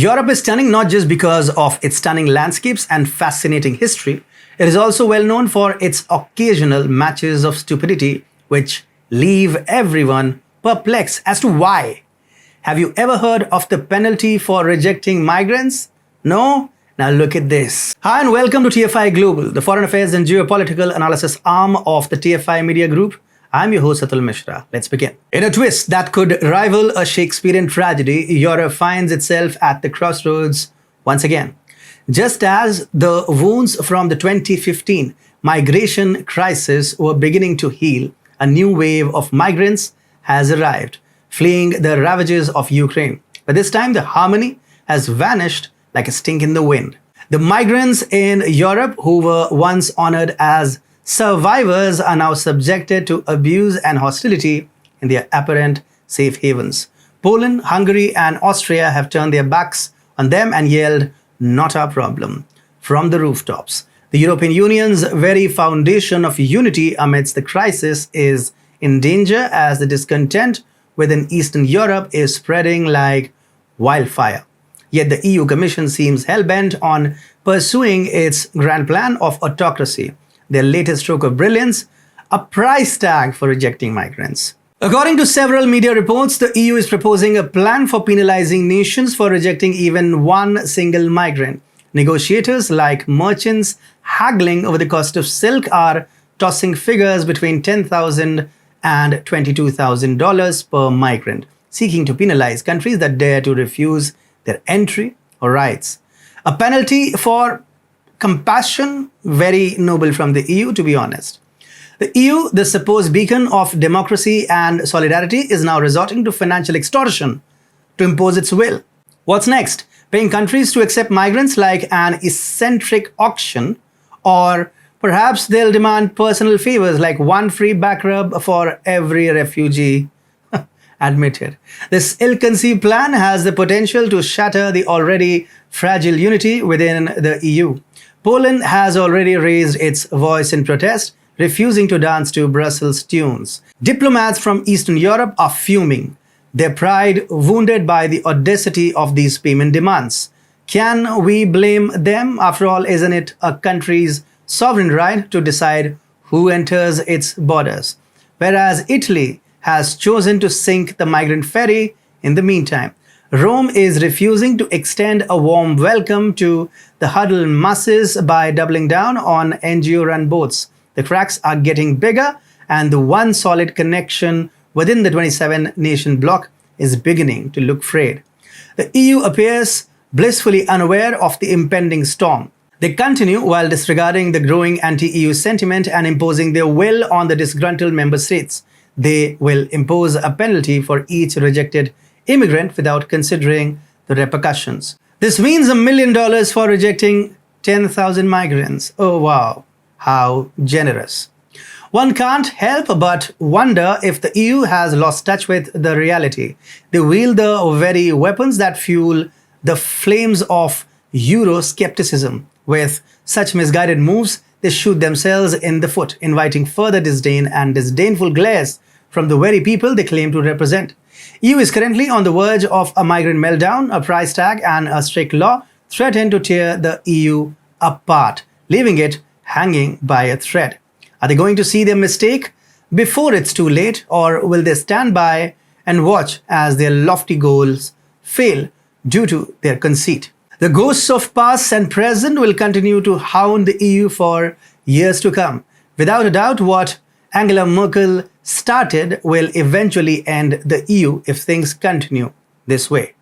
Europe is stunning not just because of its stunning landscapes and fascinating history, it is also well known for its occasional matches of stupidity which leave everyone perplexed as to why. Have you ever heard of the penalty for rejecting migrants? No? Now look at this. Hi and welcome to TFIGlobal, the foreign affairs and geopolitical analysis arm of the TFI Media Group. I'm your host Atul Mishra. Let's begin. In a twist that could rival a Shakespearean tragedy, Europe finds itself at the crossroads once again. Just as the wounds from the 2015 migration crisis were beginning to heal, a new wave of migrants has arrived, fleeing the ravages of Ukraine. But this time the harmony has vanished like a stink in the wind. The migrants in Europe who were once honored as survivors are now subjected to abuse and hostility in their apparent safe havens. Poland, Hungary, and Austria have turned their backs on them and yelled, "Not our problem," from the rooftops. The European Union's very foundation of unity amidst the crisis is in danger as the discontent within Eastern Europe is spreading like wildfire. Yet the EU Commission seems hell-bent on pursuing its grand plan of autocracy, their latest stroke of brilliance, a price tag for rejecting migrants. According to several media reports, the EU is proposing a plan for penalizing nations for rejecting even one single migrant. Negotiators like merchants haggling over the cost of silk are tossing figures between $10,000 and $22,000 per migrant, seeking to penalize countries that dare to refuse their entry or rights. A penalty for compassion, very noble from the EU, to be honest. The EU, the supposed beacon of democracy and solidarity, is now resorting to financial extortion to impose its will. What's next? Paying countries to accept migrants like an eccentric auction, or perhaps they'll demand personal favors like one free back rub for every refugee admitted. This ill-conceived plan has the potential to shatter the already fragile unity within the EU. Poland has already raised its voice in protest, refusing to dance to Brussels tunes. Diplomats from Eastern Europe are fuming, their pride wounded by the audacity of these payment demands. Can we blame them? After all, isn't it a country's sovereign right to decide who enters its borders? Whereas Italy has chosen to sink the migrant ferry in the meantime. Rome is refusing to extend a warm welcome to the huddled masses by doubling down on NGO-run boats. The cracks are getting bigger, and the one solid connection within the 27-nation bloc is beginning to look frayed. The EU appears blissfully unaware of the impending storm. They continue while disregarding the growing anti-EU sentiment and imposing their will on the disgruntled member states. They will impose a penalty for each rejected immigrant without considering the repercussions. This means $1 million for rejecting 10,000 migrants. Oh wow, how generous. One can't help but wonder if the EU has lost touch with the reality. They wield the very weapons that fuel the flames of Euroscepticism. With such misguided moves, they shoot themselves in the foot, inviting further disdain and disdainful glares from the very people they claim to represent. EU is currently on the verge of a migrant meltdown. A price tag and a strict law threaten to tear the EU apart, leaving it hanging by a thread. Are they going to see their mistake before it's too late, or will they stand by and watch as their lofty goals fail due to their conceit? The ghosts of past and present will continue to hound the EU for years to come. Without a doubt, what Angela Merkel started will eventually end the EU if things continue this way.